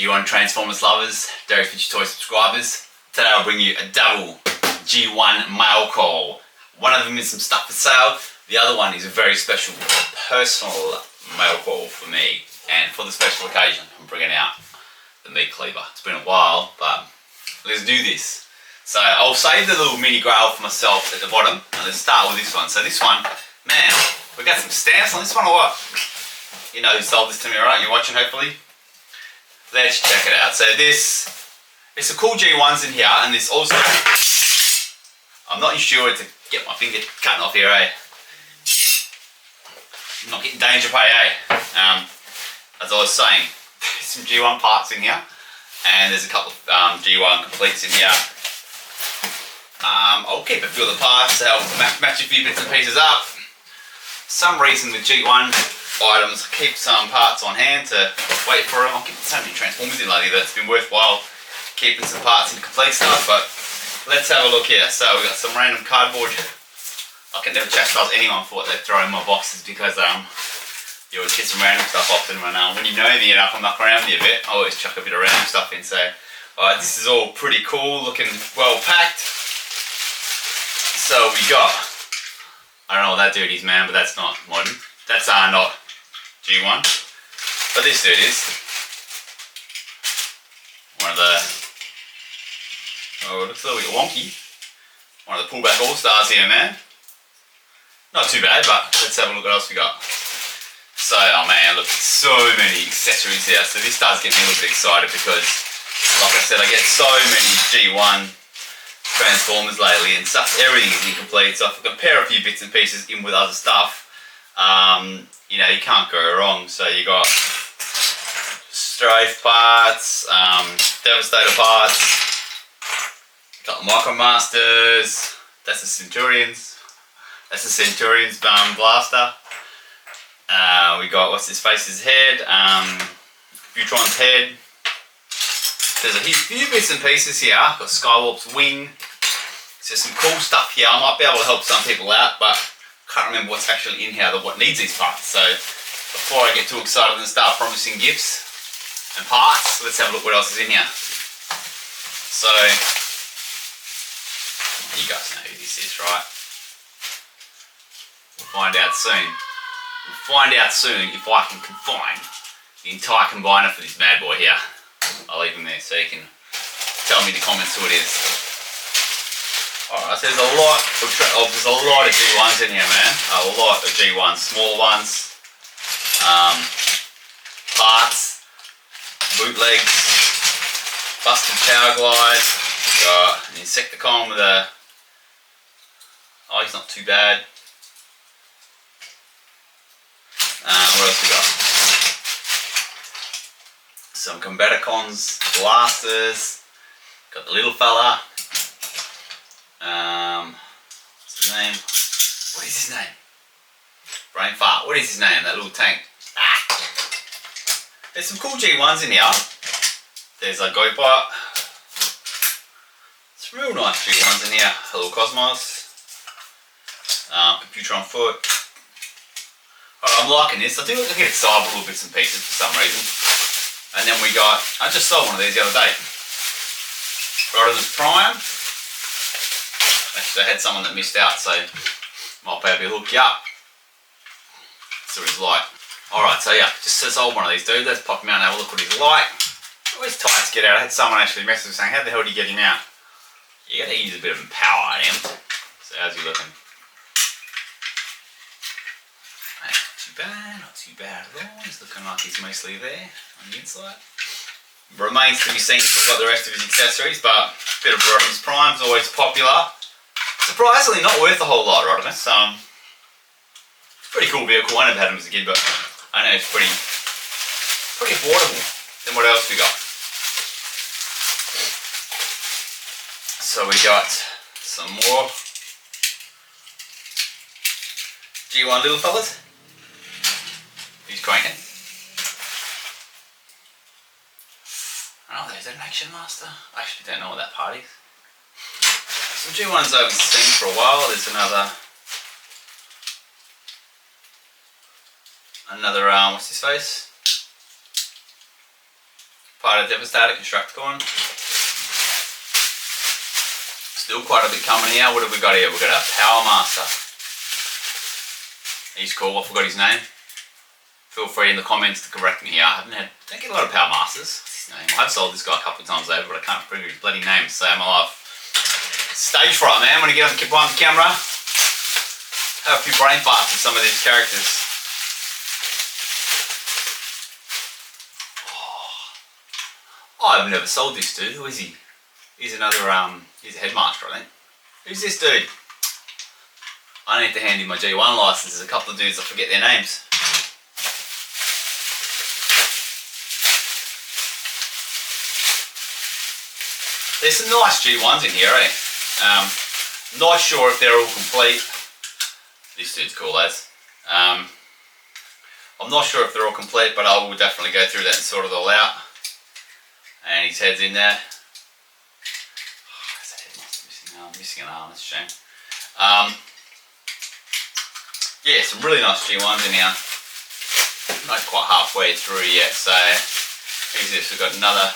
G1 Transformers lovers, Dairy Future Toy subscribers. Today I'll bring you a double G1 mail call. One of them is some stuff for sale, the other one is a very special personal mail call for me. And for the special occasion, I'm bringing out the meat cleaver. It's been a while, but let's do this. So I'll save the little mini Grail for myself at the bottom, and let's start with this one. So this one, man, we got some stamps on this one or what? You know who sold this to me, right? You're watching hopefully. Let's check it out. So there's some cool G1s in here, and there's also, I'm not sure to get my finger cutting off here, eh? I'm not getting danger pay, eh? As I was saying, there's some G1 parts in here, and there's a couple of G1 completes in here. I'll keep a few of the parts to help match a few bits and pieces up. For some reason with G1 items, I keep some parts on hand to wait for them. I'll keep so many Transformers in lately that it's been worthwhile keeping some parts and complete stuff. But let's have a look here. So we've got some random cardboard. I can never chastise anyone for what they throw in my boxes, because you always get some random stuff often when you know me enough, I muck around me a bit. I always chuck a bit of random stuff in. So this is all pretty cool, looking well packed. So we got, I don't know what that dude is, man, but that's not modern. That's not G1, but this dude is one of the, oh, it looks a little bit wonky. One of the pullback all-stars here, man. Not too bad, but let's have a look what else we got. So, oh man, look, so many accessories here. So this does get me a little bit excited because, like I said, I get so many G1 Transformers lately and stuff. Everything is incomplete, so if I can pair a few bits and pieces in with other stuff, you know, you can't go wrong. So you got Strafe parts, Devastator parts, got the Micromasters, that's the Centurions, blaster. We got, what's his face's head, Butron's head. There's a few bits and pieces here. Got Skywarp's wing. So there's some cool stuff here. I might be able to help some people out, but can't remember what's actually in here, what needs these parts. So before I get too excited and start promising gifts and parts, let's have a look what else is in here. So you guys know who this is, right? We'll find out soon. We'll find out soon if I can confine the entire combiner for this bad boy here. I'll leave him there so you can tell me in the comments who it is. Alright, so there's a lot of G1s in here, man. A lot of G1s, small ones, parts, bootlegs, busted power glide, got an Insecticon with a, oh, he's not too bad. What else we got? Some Combaticons, blasters, got the little fella. What's his name? What is his name? Brain fart. What is his name? That little tank. There's some cool G1s in here. There's a GoBot. Some real nice G1s in here. Hello Cosmos. Computer on foot. I'm liking this. I do get excited with little bits and pieces for some reason. And then we got, I just saw one of these the other day. Rodimus Prime. Actually, I had someone that missed out, so might be able to hook you up. See what he's like. Alright, so yeah, just sold one of these dudes. Let's pop him out and have a look what he's like. Always tight to get out. I had someone actually message me saying, how the hell do you get him out? You gotta use a bit of power, Em. So how's he looking? Not too bad at all. He's looking like he's mostly there on the inside. Remains to be seen if I've got the rest of his accessories, but a bit of Rodimus Prime's always popular. Surprisingly not worth a whole lot, Rodimus. Pretty cool vehicle. I never had him as a kid, but I know it's pretty affordable. Then what else we got? So we got some more G1 little fellas. He's cranking. Oh, there's an Action Master. I actually don't know what that part is. Some G1s I haven't seen for a while. There's another what's his face? part of Devastator, Constructicon. Still quite a bit coming here. What have we got here? We've got our Power Master. He's cool, I forgot his name. Feel free in the comments to correct me here. I don't get a lot of Power Masters. What's his name? I've sold this guy a couple of times over, but I can't remember his bloody name to save my life. Stage fright, man. When I get behind the camera, have a few brain farts with some of these characters. Oh, I've never sold this dude. Who is he? He's another, he's a headmaster, I think. Who's this dude? I need to hand in my G1 license. There's a couple of dudes, I forget their names. There's some nice G1s in here, eh? Not sure if they're all complete. This dude's cool, lads. I'm not sure if they're all complete, but I will definitely go through that and sort it all out. And his head's in there. Oh, is that head missing? Oh, I'm missing an arm, that's a shame. Yeah, some really nice G1s in here. Not quite halfway through yet, so who's this? We've got another.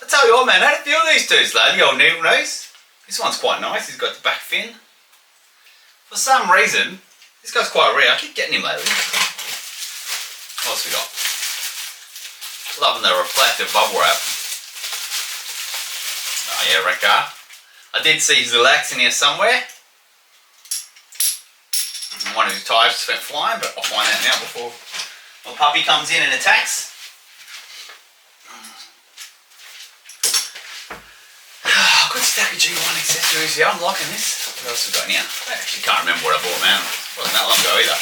I tell you what, man, how do you feel these dudes, lad? The old needle nose. This one's quite nice. He's got the back fin. For some reason, this guy's quite rare. I keep getting him lately. What else we got? Loving the reflective bubble wrap. Oh yeah, Rekar. I did see his little axe in here somewhere. One of his tyres just went flying, but I'll find out now before my puppy comes in and attacks. Good stack of G1 accessories here. I'm liking this. What else have we got in here? I actually can't remember what I bought, man. It wasn't that long ago either.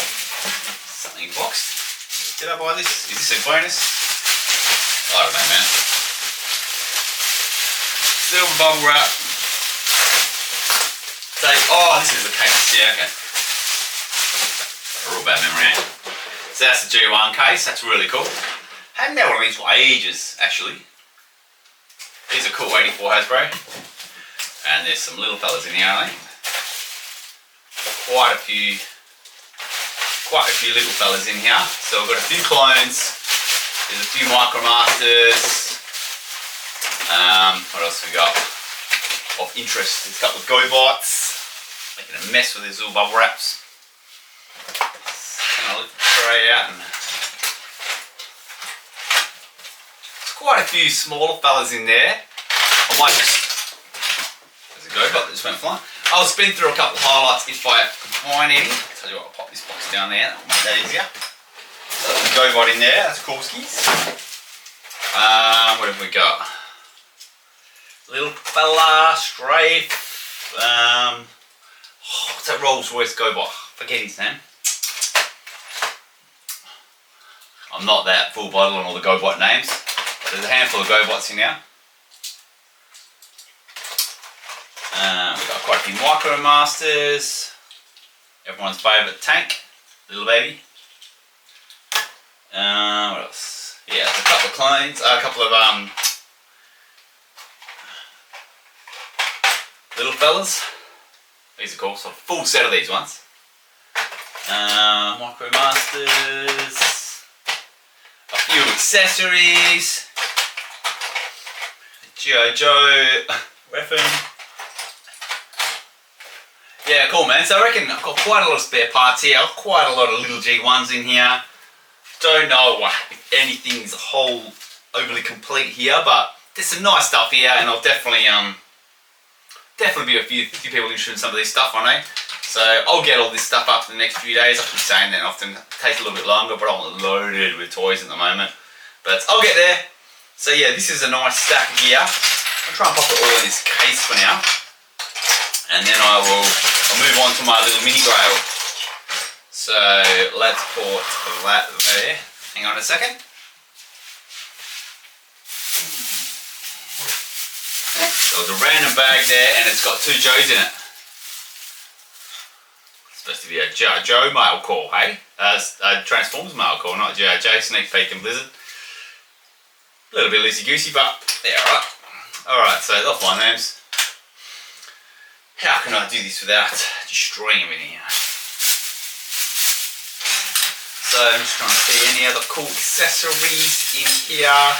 Something boxed. Did I buy this? Is this a bonus? I don't know, man. Silver bubble wrap. Oh, this is the case. Yeah, okay. A real bad memory, eh? So that's the G1 case. That's really cool. Haven't had one of these for ages, actually. These are cool, 84 Hasbro. And there's some little fellas in here, I think. Quite a few little fellas in here. So I've got a few clones. There's a few Micromasters. What else have we got? Of interest, there's a couple of GoBots. Making a mess with these little bubble wraps. I'll lift the tray out and there's quite a few smaller fellas in there. I might just, there's a GoBot that just went flying. I'll spin through a couple of highlights if I can find any. I'll tell you what, I'll pop this box down there, that'll make that easier. So there's a GoBot in there, that's cool skis. What have we got? Little fella, strafe. What's that Rolls Royce GoBot? Forget his name. I'm not that full bottle on all the GoBot names. There's a handful of GoBots in here. We've got quite a few Micromasters. Everyone's favourite tank, little baby. What else? Yeah, there's a couple of clones, a couple of little fellas. These are cool, so a full set of these ones. Micromasters. A few accessories. G.I. Joe weapon. Yeah, cool, man. So I reckon I've got quite a lot of spare parts here. Quite a lot of little G1s in here. Don't know if anything's whole overly complete here, but there's some nice stuff here, and I'll definitely be a few people interested in some of this stuff, I know. So I'll get all this stuff up in the next few days. I keep saying that often. It takes a little bit longer, but I'm loaded with toys at the moment. But I'll get there. So yeah, this is a nice stack of gear. I'll try and pop it all in this case for now. And then I'll move on to my little mini Grail. So let's put that there. Hang on a second. So there's a random bag there, and it's got 2 Joes in it. It's supposed to be a G.I. Joe mail call, hey? Transformers mail call, not G.I. Joe, Sneak Peek and Blizzard. A little bit loosey-goosey, but yeah, alright. Alright, so they'll find names. How can I do this without destroying everything here? So I'm just trying to see any other cool accessories in here.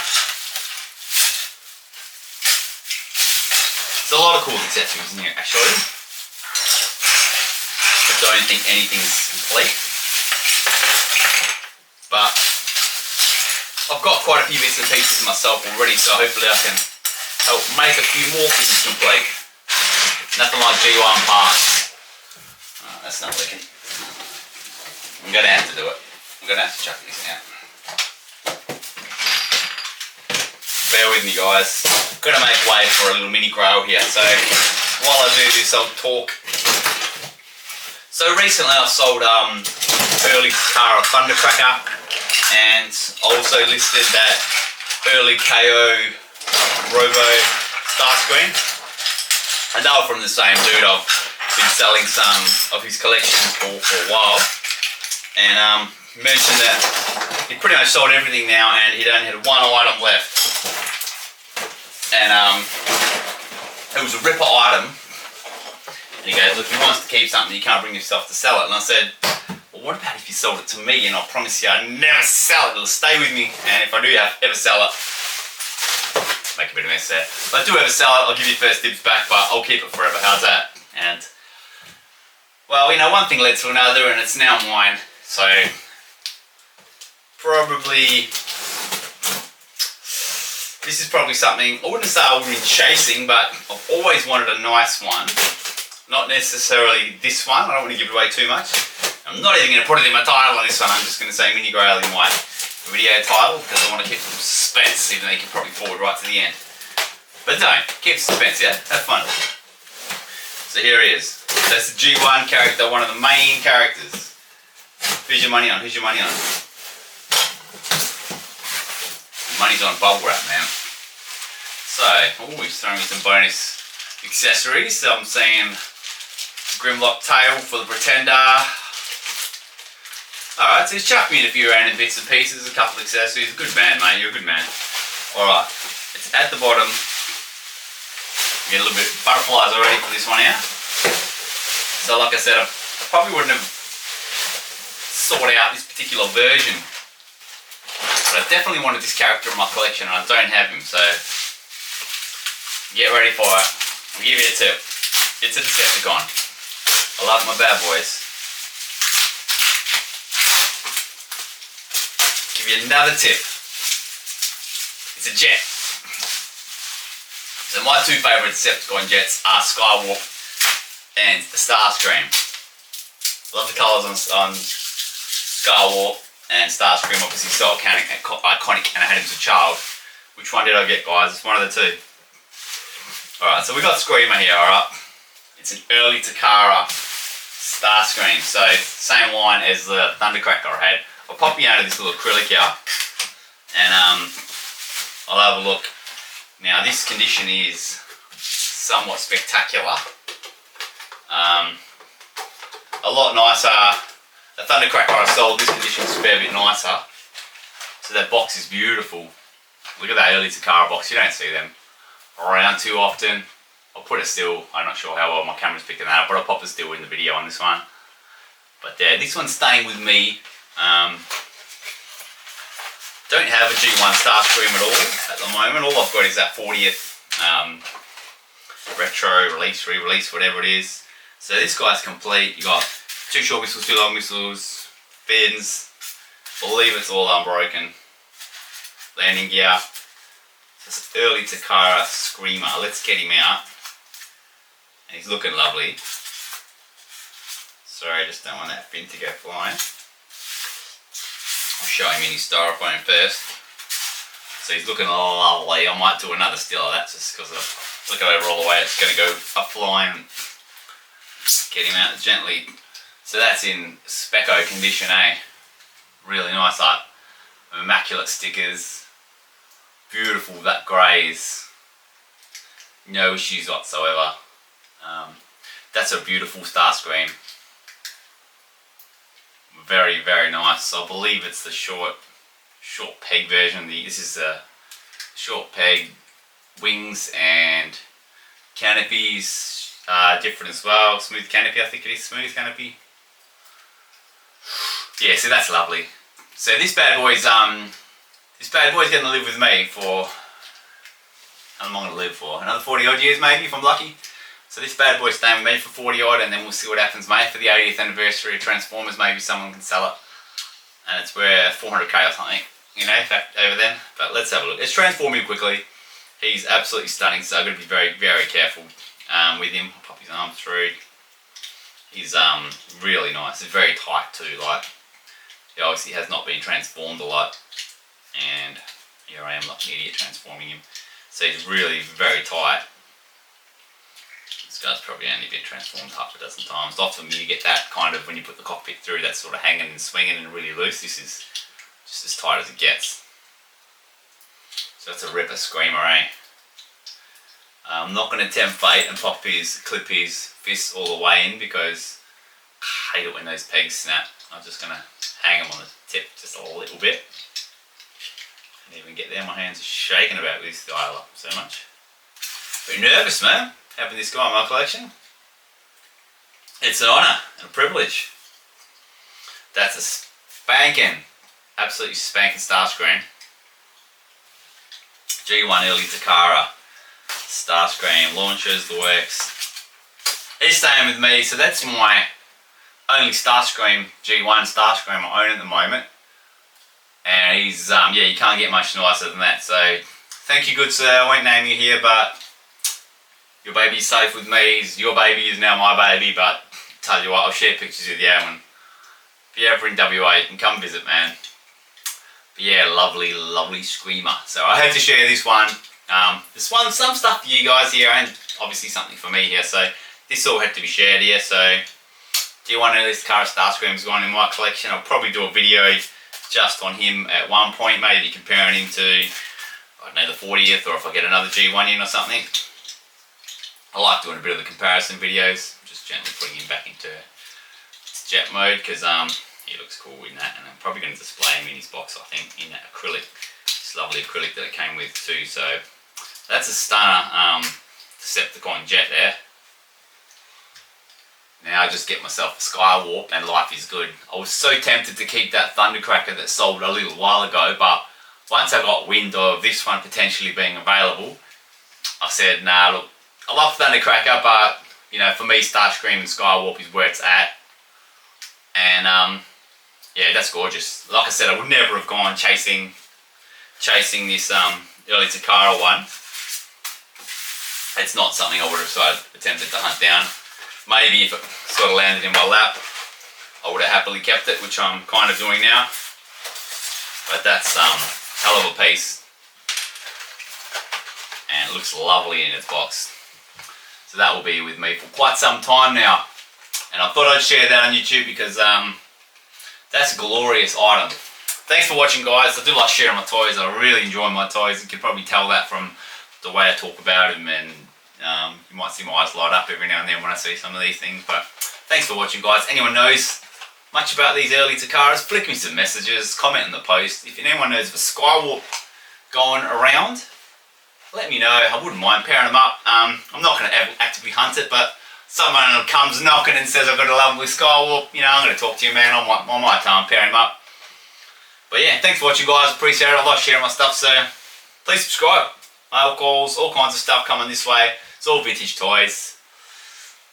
There's a lot of cool accessories in here actually. I don't think anything's complete. But I've got quite a few bits and pieces myself already, so hopefully I can help make a few more things complete. Nothing like G1 parts. Oh, that's not working. I'm going to have to do it. I'm going to have to chuck this out. Bear with me guys. I'm going to make way for a little mini Grail here. So while I do this I'll talk. So recently I sold early Takara Thundercracker, and also listed that early KO Robo Starscream. And they were from the same dude. I've been selling some of his collections for a while, and mentioned that he pretty much sold everything now and he'd only had one item left, and it was a ripper item. And he goes, look, if he wants to keep something, you can't bring yourself to sell it. And I said, well, what about if you sold it to me, and I promise you I'll never sell it, it'll stay with me, and if I do ever sell it, make a bit of a mess there. If I do ever sell it, I'll give you first dibs back, but I'll keep it forever. How's that? And, well, you know, one thing led to another, and it's now mine. So, probably, this is probably something, I wouldn't say I've been chasing, but I've always wanted a nice one. Not necessarily this one, I don't want to give it away too much. I'm not even going to put it in my title on this one, I'm just going to say Mini Grail in my video title, because I want to keep some suspense, even though you can probably forward right to the end. But don't, keep suspense, yeah? Have fun. So here he is. That's the G1 character, one of the main characters. Who's your money on? Who's your money on? Money's on bubble wrap, man. So, oh, he's throwing me some bonus accessories. So I'm seeing Grimlock tail for the Pretender. Alright, so he's chucked me in a few random bits and pieces, a couple of accessories. Good man, mate, you're a good man. Alright, it's at the bottom. You get a little bit of butterflies already for this one here. So like I said, I probably wouldn't have sought out this particular version, but I definitely wanted this character in my collection and I don't have him, so get ready for it. I'll give you a tip. It's a Decepticon. I love my bad boys. Give you another tip. It's a jet. So my two favourite Decepticon jets are Skywalk and Starscream. Love the colours on Skywalk and Starscream, obviously so iconic, and I had him as a child. Which one did I get, guys? It's one of the two. Alright, so we got Screamer here, alright? It's an early Takara Starscream, so same line as the Thundercracker I had. I'll pop you out of this little acrylic here, and I'll have a look. Now this condition is somewhat spectacular. A lot nicer. The Thundercracker I sold, this condition is a fair bit nicer. So that box is beautiful. Look at that early Takara box, you don't see them around too often. I'll put a still, I'm not sure how well my camera's picking that up, but I'll pop a still in the video on this one. But yeah, this one's staying with me. Don't have a G1 Starscream at all at the moment. All I've got is that 40th retro release, re-release, whatever it is. So this guy's complete. You got 2 short whistles, 2 long whistles, fins. Believe it's all unbroken. Landing gear. This early Takara Screamer. Let's get him out. And he's looking lovely. Sorry, I just don't want that fin to go flying. I'll show him in his styrofoam first. So he's looking lovely. I might do another still of that just because I look over all the way. It's going to go up flying. Get him out gently. So that's in specco condition, eh? Really nice art. Immaculate stickers. Beautiful, that greys. No issues whatsoever. That's a beautiful Starscream. Very, very nice. I believe it's the short peg version. This is the short peg wings, and canopies are different as well. Smooth canopy, I think it is smooth canopy. Yeah, so that's lovely. So this bad boy's going to live with me for How long am I going to live for? Another 40 odd years maybe if I'm lucky. So this bad boy's staying with me for 40 odd, and then we'll see what happens, mate. For the 80th anniversary of Transformers, maybe someone can sell it. And it's worth 400k or something, you know, over then. But let's have a look. Let's transform him quickly. He's absolutely stunning, so I've got to be very, very careful with him. I'll pop his arm through. He's really nice. It's very tight too. Like, he obviously has not been transformed a lot. And here I am like an idiot transforming him. So he's really very tight. This guy's probably only been transformed half a dozen times. Often you get that kind of, when you put the cockpit through, that's sort of hanging and swinging and really loose. This is just as tight as it gets. So that's a ripper screamer, eh? I'm not going to tempt fate and clip his fists all the way in, because I hate it when those pegs snap. I'm just going to hang them on the tip just a little bit. Can't even get there, my hands are shaking about this guy. I love him so much. Pretty nervous, man, having this guy in my collection. It's an honour and a privilege. That's a spanking, absolutely spanking starscream. G1 early Takara, starscream, launchers, the works. He's staying with me, so that's my only starscream, G1 starscream I own at the moment. And he's, yeah, you can't get much nicer than that. So, thank you, good sir. I won't name you here, but your baby's safe with me. Your baby is now my baby, but tell you what, I'll share pictures with you when, if you're ever in WA, you can come visit, man. But yeah, lovely, lovely screamer. So I had to share this one. Some stuff for you guys here, and obviously something for me here. So this all had to be shared here. So do you want to know this Takara Starscream's gone in my collection? I'll probably do a video just on him at one point, maybe comparing him to, I don't know, the 40th, or if I get another G1 in or something. I like doing a bit of the comparison videos, just gently putting him back into jet mode, because he looks cool in that, and I'm probably going to display him in his box, I think, in that acrylic, this lovely acrylic that it came with too. So that's a stunner Decepticon jet there. Now I just get myself a Skywarp and life is good. I was so tempted to keep that Thundercracker that sold a little while ago, but once I got wind of this one potentially being available, I said, nah, look, I love Thundercracker, but you know, for me, Starscream and Skywarp is where it's at. And yeah, that's gorgeous. Like I said, I would never have gone chasing this early Takara one. It's not something I would have attempted to hunt down. Maybe if it sort of landed in my lap, I would have happily kept it, which I'm kind of doing now. But that's hell of a piece, and it looks lovely in its box. So that will be with me for quite some time now. And I thought I'd share that on YouTube because that's a glorious item. Thanks for watching, guys. I do like sharing my toys. I really enjoy my toys. You can probably tell that from the way I talk about them, and you might see my eyes light up every now and then when I see some of these things. But thanks for watching, guys. Anyone knows much about these early Takaras, flick me some messages, comment in the post. If anyone knows of a Skywarp going around, let me know. I wouldn't mind pairing them up. I'm not going to actively hunt it, but someone comes knocking and says I've got a lovely Skywarp, you know, I'm going to talk to you, man. I might pair him up. But yeah, thanks for watching, guys. Appreciate it. I like sharing my stuff, so please subscribe. Mail calls, all kinds of stuff coming this way. It's all vintage toys.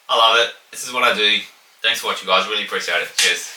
I love it. This is what I do. Thanks for watching, guys. Really appreciate it. Cheers.